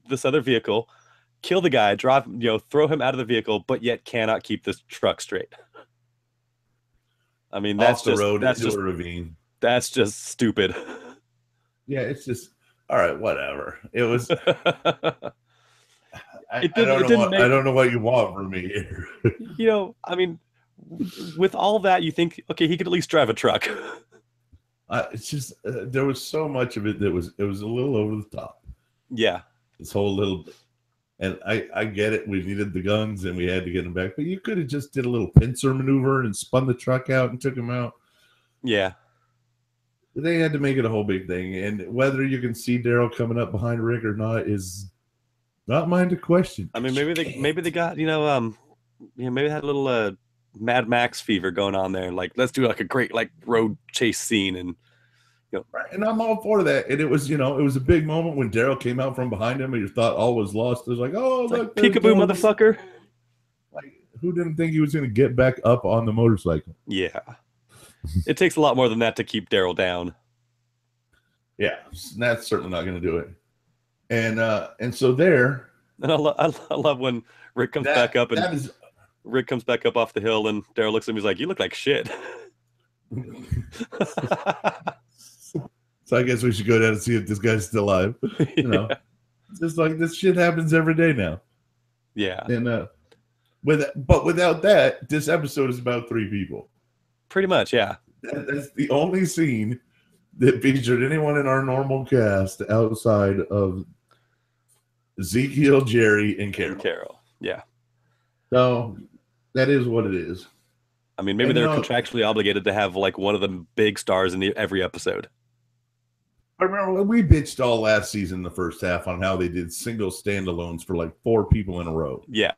B: this other vehicle, kill the guy, drive, throw him out of the vehicle, but yet cannot keep this truck straight. I mean, that's
A: off the road into a ravine.
B: That's just stupid.
A: Yeah, it's just all right. Whatever. It was. I don't know what you want from me here.
B: I mean, with all that, you think, okay, he could at least drive a truck.
A: It's just there was so much of it that was a little over the top.
B: Yeah,
A: this whole little, and I get it. We needed the guns and we had to get them back, but you could have just did a little pincer maneuver and spun the truck out and took him out.
B: Yeah,
A: they had to make it a whole big thing, and whether you can see Daryl coming up behind Rick or not is not mine to question.
B: I mean, maybe they got maybe they had a little Mad Max fever going on there, like let's do like a great like road chase scene, and
A: right. And I'm all for that. And it was it was a big moment when Daryl came out from behind him and you thought all was lost. It was like, oh look,
B: peekaboo, motherfucker.
A: Like, who didn't think he was going to get back up on the motorcycle?
B: Yeah, it takes a lot more than that to keep Daryl down.
A: Yeah, that's certainly not going to do it. And so there,
B: and I love when Rick comes back up and Rick comes back up off the hill, and Daryl looks at him. He's like, "You look like shit."
A: So I guess we should go down and see if this guy's still alive. Just like this shit happens every day now.
B: Yeah.
A: And without that, this episode is about 3 people.
B: Pretty much, yeah.
A: That's the only scene that featured anyone in our normal cast outside of Ezekiel, Jerry, and Carol.
B: Yeah.
A: So that is what it is.
B: I mean, maybe they're contractually obligated to have like one of the big stars in every episode.
A: I remember when we bitched all last season, the first half, on how they did single standalones for like 4 people in a row.
B: Yeah.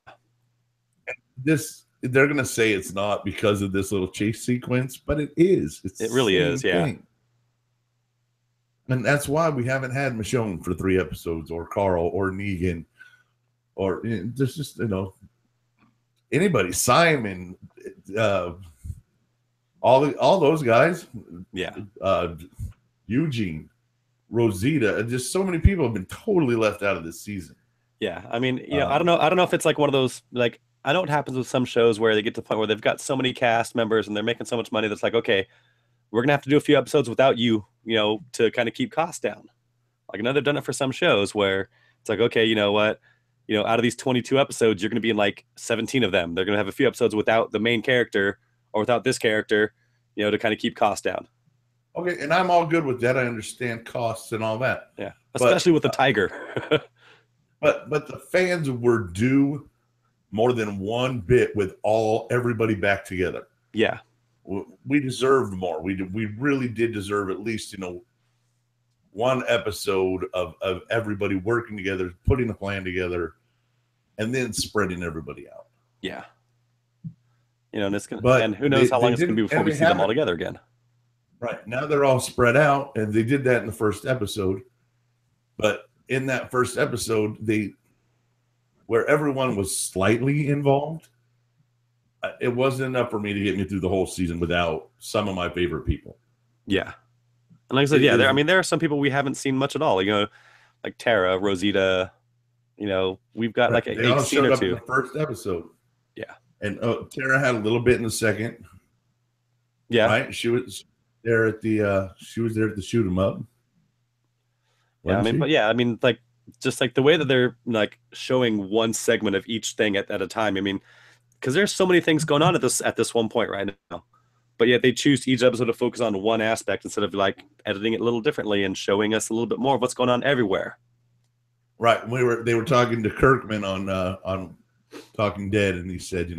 A: They're going to say it's not because of this little chase sequence, but it is.
B: It really is, yeah.
A: Thing. And that's why we haven't had Michonne for 3 episodes, or Carl, or Negan, or there's just, anybody, Simon, all those guys.
B: Yeah.
A: Eugene, Rosita, and just so many people have been totally left out of this season.
B: Yeah, I mean, I don't know. I don't know if it's like one of those, like, I know it happens with some shows where they get to the point where they've got so many cast members and they're making so much money that's like, okay, we're gonna have to do a few episodes without you, to kind of keep costs down. Like, I know they've done it for some shows where it's like, okay, you know what, out of these 22 episodes, you're gonna be in like 17 of them. They're gonna have a few episodes without the main character or without this character, to kind of keep costs down.
A: Okay, and I'm all good with that. I understand costs and all that.
B: Yeah, especially with the tiger.
A: But the fans were due more than one bit with everybody back together.
B: Yeah,
A: we deserved more. We really did deserve at least one episode of everybody working together, putting a plan together, and then spreading everybody out.
B: Yeah, and it's gonna. And who knows how long it's gonna be before we see them all together again.
A: Right now they're all spread out, and they did that in the first episode. But in that first episode, where everyone was slightly involved, it wasn't enough for me to get me through the whole season without some of my favorite people.
B: Yeah. And like I said, there are some people we haven't seen much at all, like Tara, Rosita, we've got like
A: they all showed up in the first episode.
B: Yeah.
A: And Tara had a little bit in the second.
B: Yeah.
A: Right? She was there at the shoot 'em up.
B: Yeah, I mean, like, just like the way that they're like showing one segment of each thing at a time. I mean, because there's so many things going on at this one point right now, but yet they choose each episode to focus on one aspect instead of like editing it a little differently and showing us a little bit more of what's going on everywhere.
A: Right. They were talking to Kirkman on Talking Dead, and he said,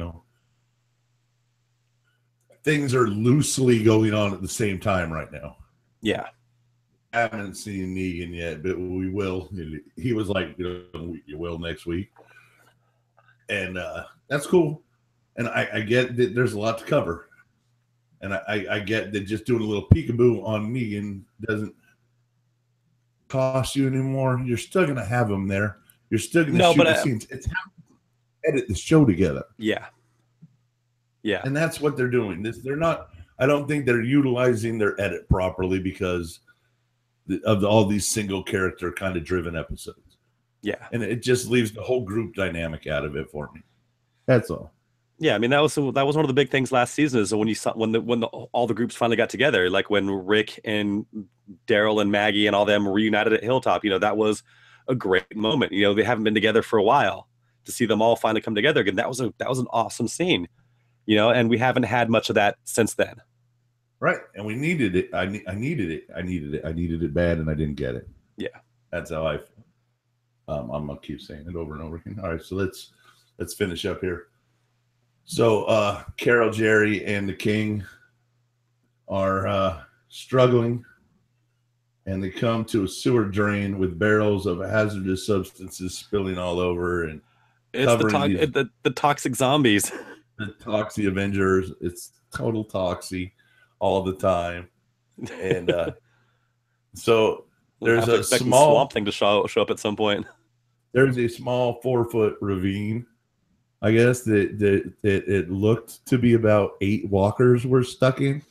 A: things are loosely going on at the same time right now.
B: Yeah.
A: I haven't seen Negan yet, but we will. He was like, you will next week. And that's cool. And I get that there's a lot to cover. And I get that just doing a little peekaboo on Negan doesn't cost you anymore. You're still going to have him there. You're still going to shoot the scenes. It's how you edit the show together.
B: Yeah. Yeah.
A: And that's what they're doing. I don't think they're utilizing their edit properly because of all these single character kind of driven episodes.
B: Yeah.
A: And it just leaves the whole group dynamic out of it for me. That's all.
B: Yeah, I mean that was one of the big things last season is when you saw when all the groups finally got together, like when Rick and Daryl and Maggie and all them reunited at Hilltop. That was a great moment. They haven't been together for a while. To see them all finally come together again, that was an awesome scene. And we haven't had much of that since then.
A: Right, and we needed it. I needed it. I needed it bad, and I didn't get it.
B: Yeah,
A: that's how I feel. I'm gonna keep saying it over and over again. All right, so let's finish up here. So Carol, Jerry, and the King are struggling, and they come to a sewer drain with barrels of hazardous substances spilling all over, and
B: it's the toxic zombies,
A: the Toxie Avengers. It's total Toxie all the time, and so there's a small
B: swamp thing to show up at some point.
A: There's a small 4-foot ravine. I guess that it looked to be about 8 walkers were stuck in.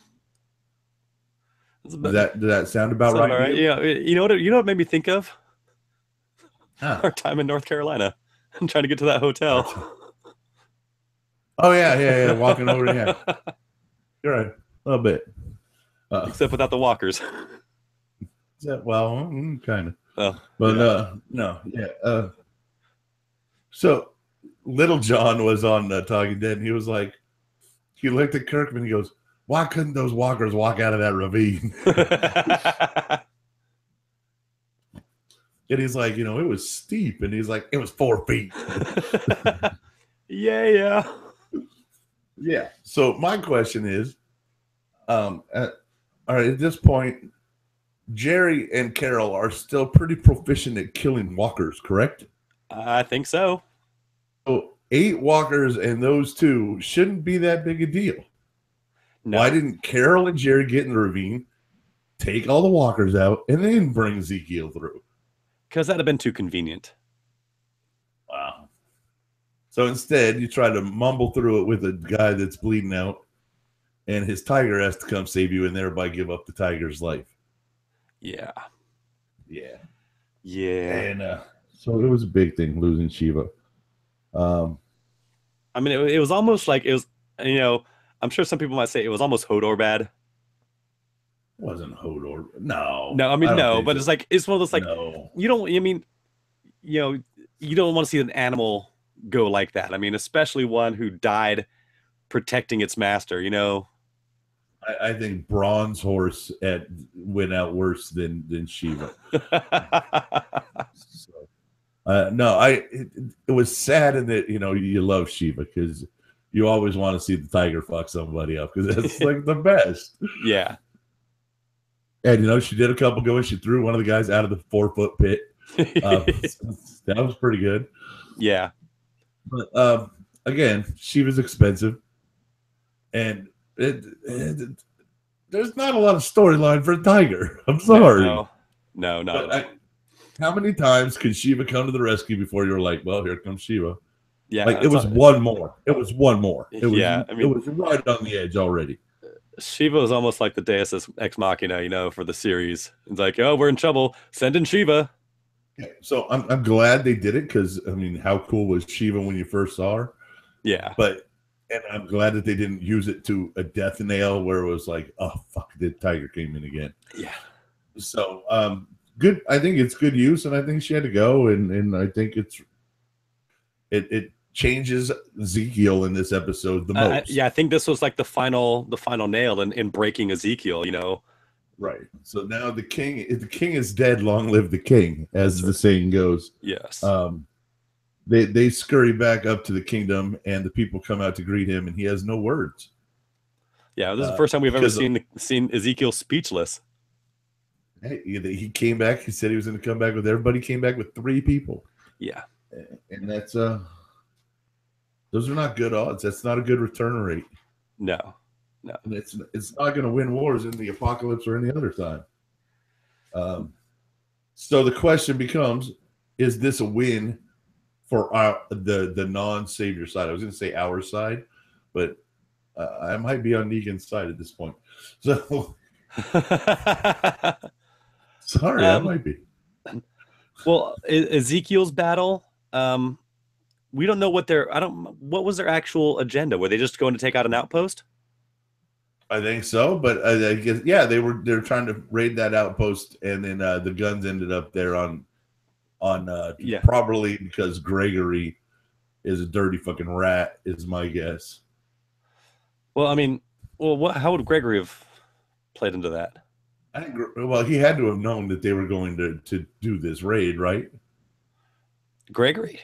A: Did that sound about right?
B: Right? Yeah. You know what made me think of? Our time in North Carolina. I'm trying to get to that hotel.
A: Oh yeah. Walking over here. You're right. A little bit.
B: Except without the walkers.
A: Well, kind of.
B: Oh,
A: but yeah. No. Yeah. So Little John was on Talking Dead, and he was like, he looked at Kirkman, he goes, why couldn't those walkers walk out of that ravine? And he's like, it was steep. And he's like, it was 4 feet.
B: Yeah.
A: Yeah. So my question is, all right, at this point, Jerry and Carol are still pretty proficient at killing walkers, correct?
B: I think so.
A: So 8 walkers and those 2 shouldn't be that big a deal. No. Why didn't Carol and Jerry get in the ravine, take all the walkers out, and then bring Ezekiel through?
B: Because that'd have been too convenient.
A: Wow. So instead, you try to mumble through it with a guy that's bleeding out, and his tiger has to come save you and thereby give up the tiger's life.
B: Yeah.
A: Yeah.
B: Yeah.
A: And So it was a big thing losing Shiva.
B: I mean, it was almost like it was, you know, I'm sure some people might say it was almost Hodor bad.
A: Wasn't Hodor? No,
B: No, I
A: I
B: mean,
A: don't
B: no,
A: think
B: but
A: so.
B: it's like, it's one of those, like,
A: No,
B: you don't, I mean, you know, you don't want to see an animal go like that. I mean, especially one who died protecting its master, you know?
A: I think Bronze Horse went out worse than Shiva. So, no, it was sad in that you love Shiva because you always want to see the tiger fuck somebody up because that's like the best.
B: Yeah.
A: And she did a couple goes. She threw one of the guys out of the 4-foot pit. That was pretty good.
B: Yeah.
A: But again, Shiva's expensive, and there's not a lot of storyline for a tiger. I'm sorry.
B: No, not at all.
A: How many times could Shiva come to the rescue before you were like, well, here comes Shiva?
B: Yeah.
A: Like, it was one more. It was one more. It was,
B: yeah. I mean,
A: it was right on the edge already.
B: Shiva was almost like the Deus Ex Machina, for the series. It's like, oh, we're in trouble. Send in Shiva.
A: So I'm glad they did it because, I mean, how cool was Shiva when you first saw her?
B: Yeah.
A: And I'm glad that they didn't use it to a death nail where it was like, oh, fuck, the tiger came in again.
B: Yeah.
A: So, good. I think it's good use, and I think she had to go, and I think it changes Ezekiel in this episode the most.
B: I think this was like the final nail in breaking Ezekiel.
A: Right. So now the king is dead. Long live the king, as the saying goes.
B: Yes.
A: They scurry back up to the kingdom, and the people come out to greet him, and he has no words.
B: Yeah, this is the first time we've ever seen Ezekiel speechless.
A: Hey, he came back. He said he was going to come back with everybody. He came back with 3 people.
B: Yeah,
A: and that's those are not good odds. That's not a good return rate.
B: No.
A: And it's not going to win wars in the apocalypse or any other time. So the question becomes: is this a win for the non-savior side? I was going to say our side, but I might be on Negan's side at this point. So sorry, I might be.
B: Well, Ezekiel's battle. We don't know what what was their actual agenda? Were they just going to take out an outpost?
A: I think so, but I guess they're trying to raid that outpost, and then the guns ended up there on probably because Gregory is a dirty fucking rat, is my guess.
B: Well, I mean, how would Gregory have played into that?
A: I think he had to have known that they were going to do this raid, right?
B: Gregory?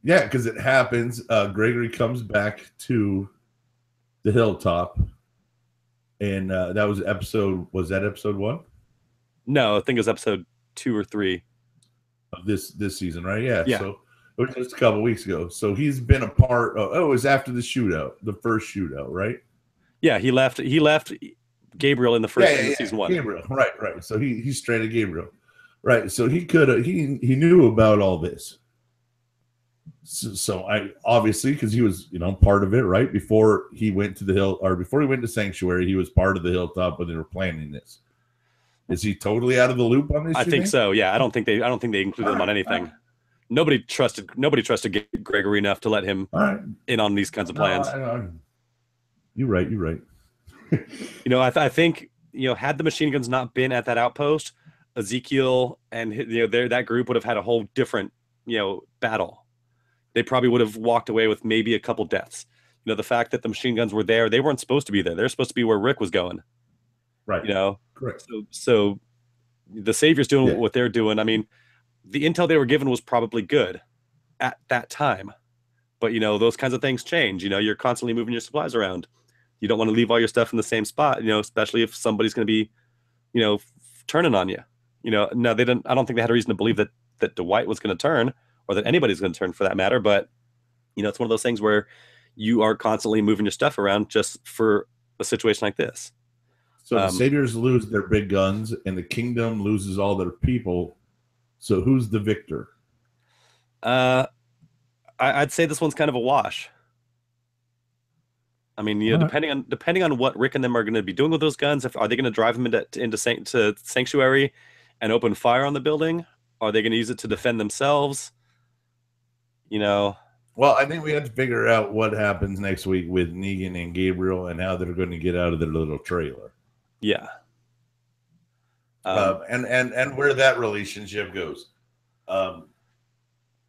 B: Yeah,
A: because it happens. Gregory comes back to the hilltop. And that was episode 1?
B: No, I think it was episode 2 or 3
A: of this season, right? Yeah.
B: Yeah.
A: So it was just a couple weeks ago. So he's been a part of. Oh, it was after the shootout, the first shootout, right?
B: Yeah, he left Gabriel in the first season 1.
A: Gabriel, right. So he stranded Gabriel, right? So he knew about all this. So I obviously, because he was part of it, right? Before he went to the hill, or before he went to Sanctuary, he was part of the hilltop when they were planning this. Is he totally out of the loop on this?
B: I think so. Yeah, I don't think they included him on anything. Nobody trusted Gregory enough to let him in on these kinds of plans.
A: You're right.
B: I think had the machine guns not been at that outpost, Ezekiel and that group would have had a whole different battle. They probably would have walked away with maybe a couple deaths. The fact that the machine guns were there, they weren't supposed to be there. They're supposed to be where Rick was going.
A: Right.
B: Correct. So the Savior's doing what they're doing. I mean, the intel they were given was probably good at that time. But, those kinds of things change. You're constantly moving your supplies around. You don't want to leave all your stuff in the same spot, especially if somebody's going to be, turning on you. No, they didn't. I don't think they had a reason to believe that Dwight was going to turn, or that anybody's going to turn for that matter. But, it's one of those things where you are constantly moving your stuff around just for a situation like this.
A: So the Saviors lose their big guns, and the kingdom loses all their people. So who's the victor?
B: I'd say this one's kind of a wash. I mean, depending on what Rick and them are going to be doing with those guns, are they going to drive them into Sanctuary and open fire on the building, Are they going to use it to defend themselves? You know.
A: Well, I think we have to figure out what happens next week with Negan and Gabriel and how they're going to get out of their little trailer.
B: Yeah.
A: And where that relationship goes. I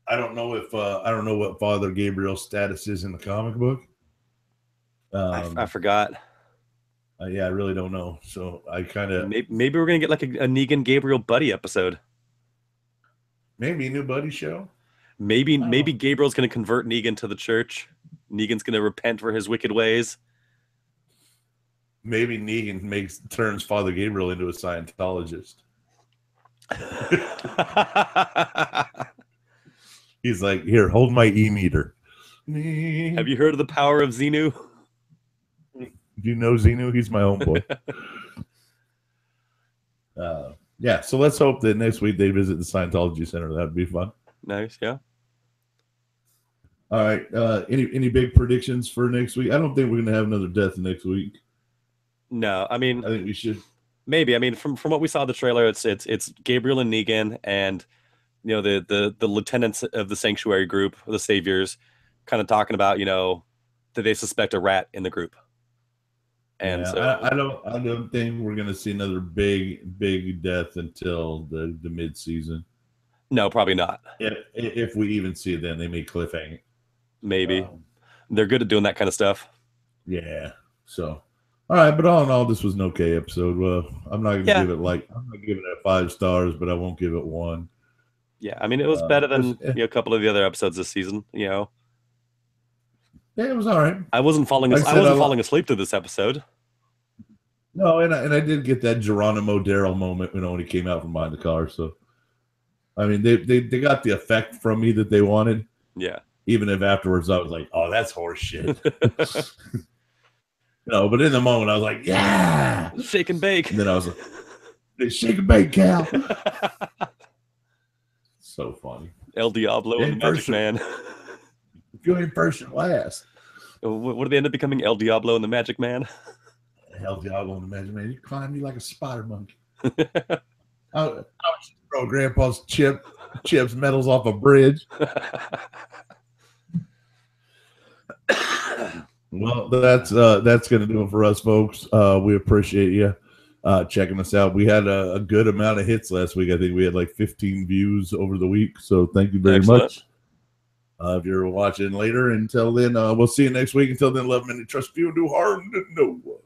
A: don't know what Father Gabriel's status is in the comic book.
B: I forgot.
A: Yeah, I really don't know. So I kind of
B: maybe we're gonna get like a Negan Gabriel buddy episode.
A: Maybe a new buddy show.
B: Maybe Gabriel's gonna convert Negan to the church. Negan's gonna repent for his wicked ways.
A: Maybe Negan turns Father Gabriel into a Scientologist. He's like, here, hold my e-meter.
B: Have you heard of the power of Xenu?
A: Do you know Xenu? He's my homeboy. Yeah, so let's hope that next week they visit the Scientology Center. That'd be fun.
B: Nice, yeah.
A: All right. Any big predictions for next week? I don't think we're gonna have another death next week.
B: No, I mean,
A: I think we should.
B: Maybe. I mean, from what we saw in the trailer, it's Gabriel and Negan, and you know the lieutenants of the Sanctuary group, the Saviors, kind of talking about that they suspect a rat in the group. And
A: yeah,
B: so
A: I don't think we're gonna see another big death until the mid-season.
B: No, probably not.
A: If we even see it then, they may cliffhang.
B: Maybe they're good at doing that kind of stuff.
A: Yeah. So, all right, but all in all, this was an okay episode. Well, I'm not gonna give it 5 stars, but I won't give it 1.
B: Yeah, I mean, it was better than a couple of the other episodes this season. Yeah,
A: it was all right.
B: I wasn't falling asleep to this episode.
A: No, and I did get that Geronimo Daryl moment, when he came out from behind the car. So, I mean, they got the effect from me that they wanted.
B: Yeah.
A: Even if afterwards I was like, "Oh, that's horse shit." But in the moment I was like, "Yeah,
B: shake and bake."
A: And then I was like, "Shake and bake, Cal." So funny.
B: El Diablo and the Magic Man.
A: You ain't first and last.
B: What did they end up becoming? El Diablo and the Magic Man?
A: El Diablo and the Magic Man. You climb me like a spider monkey. I was throw Grandpa's chips medals off a bridge. Well, that's going to do it for us, folks. We appreciate you checking us out. We had a good amount of hits last week. I think we had like 15 views over the week. So thank you very much. If you're watching later, until then, we'll see you next week. Until then, love, and trust you, and do harm to no one.